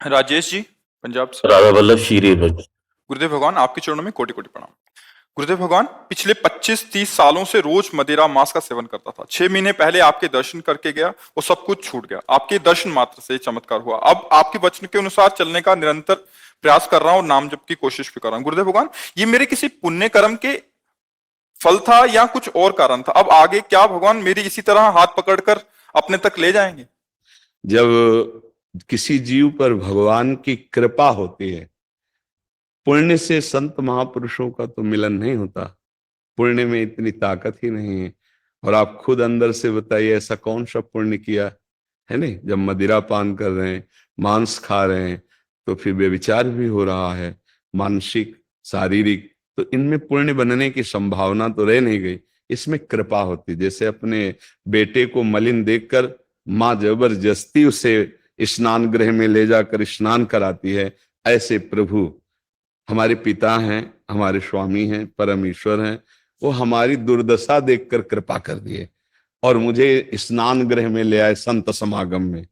राजेश जी, पंजाब से। राधा वल्लभ शीरी भज। गुरुदेव भगवान, आपके चरणों में कोटि कोटि प्रणाम। गुरुदेव भगवान, पिछले 25-30 सालों से रोज मदिरा मांस का सेवन करता था। 6 महीने पहले आपके दर्शन करके गया, वो सब कुछ छूट गया। आपके दर्शन मात्र से चमत्कार हुआ। अब आपके वचन के अनुसार चलने का निरंतर प्रयास कर रहा हूं और नाम जप की कोशिश भी कर रहा हूं। गुरुदेव भगवान, ये मेरे किसी पुण्य कर्म के फल था या कुछ और कारण था? अब आगे क्या भगवान मेरी इसी तरह हाथ पकड़कर अपने तक ले जाएंगे? जब किसी जीव पर भगवान की कृपा होती है, पुण्य से संत महापुरुषों का तो मिलन नहीं होता। पुण्य में इतनी ताकत ही नहीं है। और आप खुद अंदर से बताइए, ऐसा कौन सा पुण्य किया है? नहीं, जब मदिरा पान कर रहे हैं, मांस खा रहे हैं, तो फिर व्यभिचार भी हो रहा है, मानसिक शारीरिक, तो इनमें पुण्य बनने की संभावना तो रह नहीं गई। इसमें कृपा होती। जैसे अपने बेटे को मलिन देखकर माँ जबरदस्ती उसे स्नान गृह में ले जाकर स्नान कराती है, ऐसे प्रभु हमारे पिता हैं, हमारे स्वामी हैं, परमेश्वर हैं। वो हमारी दुर्दशा देखकर कृपा कर दिए और मुझे स्नान गृह में ले आए संत समागम में।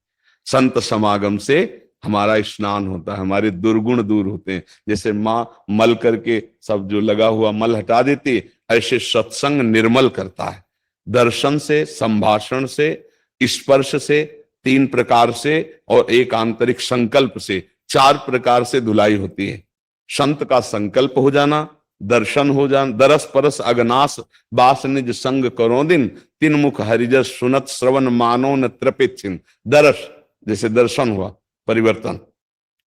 संत समागम से हमारा स्नान होता है, हमारे दुर्गुण दूर होते हैं। जैसे माँ मल करके सब जो लगा हुआ मल हटा देती है, ऐसे सत्संग निर्मल करता है। दर्शन से, संभाषण से, स्पर्श से, 3 प्रकार से, और एक आंतरिक संकल्प से, 4 प्रकार से धुलाई होती है। संत का संकल्प हो जाना, दर्शन हो जाना, दरस परस अगनास बास निज संग करो दिन, 3 मुख हरिजस सुनत श्रवण मानो न तृपित छिन। दरस जैसे दर्शन हुआ, परिवर्तन।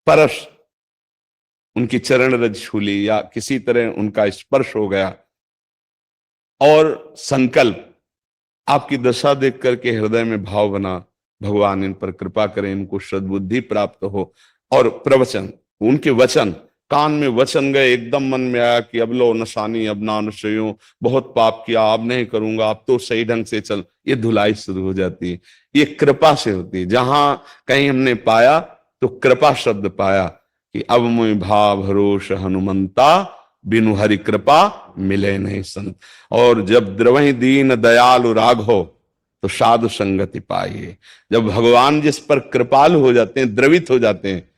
परस उनकी चरण रज छूली या किसी तरह उनका स्पर्श हो गया। और संकल्प, आपकी दशा देख करके हृदय में भाव बना, भगवान इन पर कृपा करें, इनको सद्बुद्धि प्राप्त हो। और प्रवचन, उनके वचन, कान में वचन गए, एकदम मन में आया कि अब लो नशानी अब ना नशयो, बहुत पाप किया, अब नहीं करूंगा, अब तो सही ढंग से चल। ये धुलाई शुरू हो जाती है। ये कृपा से होती है। जहां कहीं हमने पाया तो कृपा शब्द पाया कि अब मुझ भाव भरोस हनुमंता, बिनु हरि कृपा मिले नहीं संत। और जब द्रवहि दीन दयालु राघो, तो साधु संगति पाइए। जब भगवान जिस पर कृपालु हो जाते हैं, द्रवित हो जाते हैं,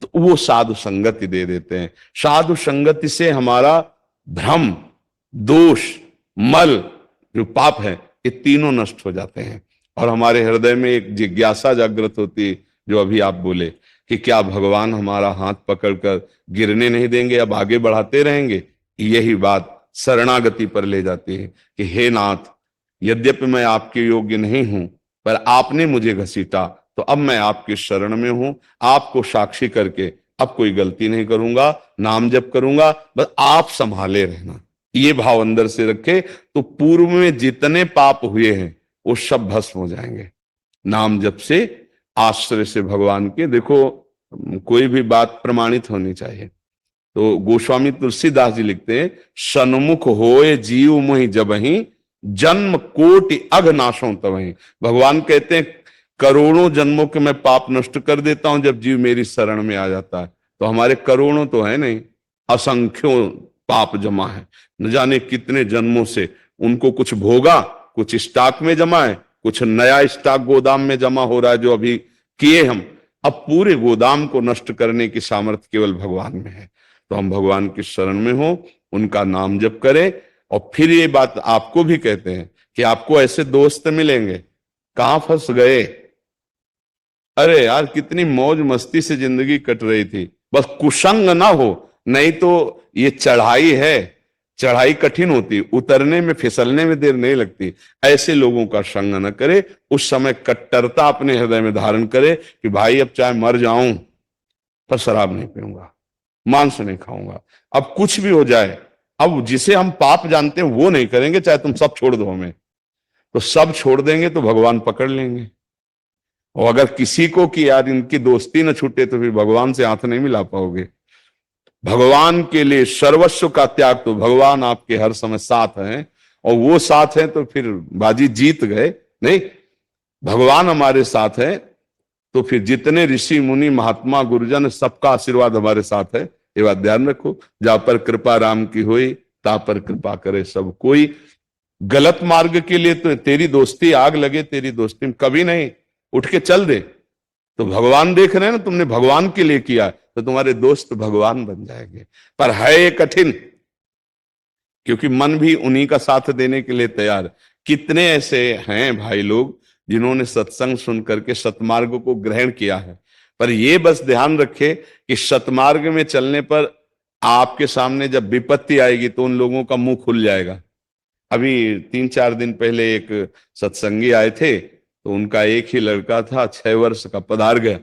तो वो साधु संगति दे देते हैं। साधु संगति से हमारा भ्रम, दोष, मल, जो पाप है, ये तीनों नष्ट हो जाते हैं। और हमारे हृदय में एक जिज्ञासा जागृत होती है, जो अभी आप बोले कि क्या भगवान हमारा हाथ पकड़कर गिरने नहीं देंगे, अब आगे बढ़ाते रहेंगे? यही बात शरणागति पर ले जाती है कि हे नाथ, यद्यपि मैं आपके योग्य नहीं हूं, पर आपने मुझे घसीटा, तो अब मैं आपकी शरण में हूं। आपको साक्षी करके अब कोई गलती नहीं करूंगा, नाम जप करूंगा, बस आप संभाले रहना। ये भाव अंदर से रखे तो पूर्व में जितने पाप हुए हैं वो सब भस्म हो जाएंगे नाम जप से, आश्रय से भगवान के। देखो, कोई भी बात प्रमाणित होनी चाहिए। तो गोस्वामी तुलसीदास जी लिखते हैं, सन्मुख होए जीव मोहि जबहि, जन्म कोटि अघनाशों तबहि। भगवान कहते हैं करोड़ों जन्मों के मैं पाप नष्ट कर देता हूं जब जीव मेरी शरण में आ जाता है। तो हमारे करोड़ों तो है नहीं, असंख्यों पाप जमा है, न जाने कितने जन्मों से। उनको कुछ भोगा, कुछ स्टॉक में जमा है, कुछ नया स्टॉक गोदाम में जमा हो रहा है जो अभी किए हम। अब पूरे गोदाम को नष्ट करने की सामर्थ्य केवल भगवान में है। तो हम भगवान की शरण में हो, उनका नाम जप करें। और फिर ये बात आपको भी कहते हैं कि आपको ऐसे दोस्त मिलेंगे, कहां फंस गए? अरे यार, कितनी मौज मस्ती से जिंदगी कट रही थी, बस कुसंग ना हो। नहीं तो ये चढ़ाई है, चढ़ाई कठिन होती, उतरने में, फिसलने में देर नहीं लगती। ऐसे लोगों का संग न करे। उस समय कट्टरता अपने हृदय में धारण करे कि भाई अब चाहे मर जाऊं पर शराब नहीं पीऊंगा, मांस नहीं खाऊंगा, अब कुछ भी हो जाए, अब जिसे हम पाप जानते हैं वो नहीं करेंगे, चाहे तुम सब छोड़ दो हमें। तो सब छोड़ देंगे तो भगवान पकड़ लेंगे। और अगर किसी को कि यार इनकी दोस्ती न छूटे, तो फिर भगवान से हाथ नहीं मिला पाओगे। भगवान के लिए सर्वस्व का त्याग, तो भगवान आपके हर समय साथ हैं, और वो साथ हैं तो फिर बाजी जीत गए। नहीं, भगवान हमारे साथ है तो फिर जितने ऋषि मुनि महात्मा गुरुजन, सबका आशीर्वाद हमारे साथ है। ये बात ध्यान रखो। जा पर कृपा राम की हुई, ता पर कृपा करे सब कोई। गलत मार्ग के लिए तो तेरी दोस्ती आग लगे, तेरी दोस्ती में कभी नहीं, उठ के चल दे। तो भगवान देख रहे हैं ना, तुमने भगवान के लिए किया तो तुम्हारे दोस्त भगवान बन जाएंगे। पर है ये कठिन, क्योंकि मन भी उन्हीं का साथ देने के लिए तैयार है। कितने ऐसे हैं भाई लोग जिन्होंने सत्संग सुन करके सतमार्ग को ग्रहण किया है, पर ये बस ध्यान रखे कि सतमार्ग में चलने पर आपके सामने जब विपत्ति आएगी तो उन लोगों का मुंह खुल जाएगा। अभी 3-4 दिन पहले एक सत्संगी आए थे, तो उनका एक ही लड़का था, 6 वर्ष का, पधार गया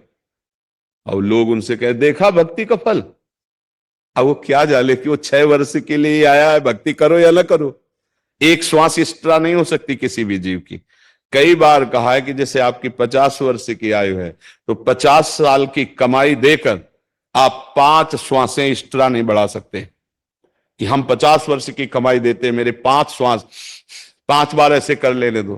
और लोग उनसे कहे देखा भक्ति का फल। अब वो क्या जाने कि वो 6 वर्ष के लिए आया है, भक्ति करो या ना करो। एक श्वास एक्स्ट्रा नहीं हो सकती किसी भी जीव की। कई बार कहा है कि जैसे आपकी 50 वर्ष की आयु है तो 50 साल की कमाई देकर आप 5 श्वासें एक्स्ट्रा नहीं बढ़ा सकते, कि हम 50 वर्ष की कमाई देते, मेरे 5 श्वास 5 बार ऐसे कर लेने दो।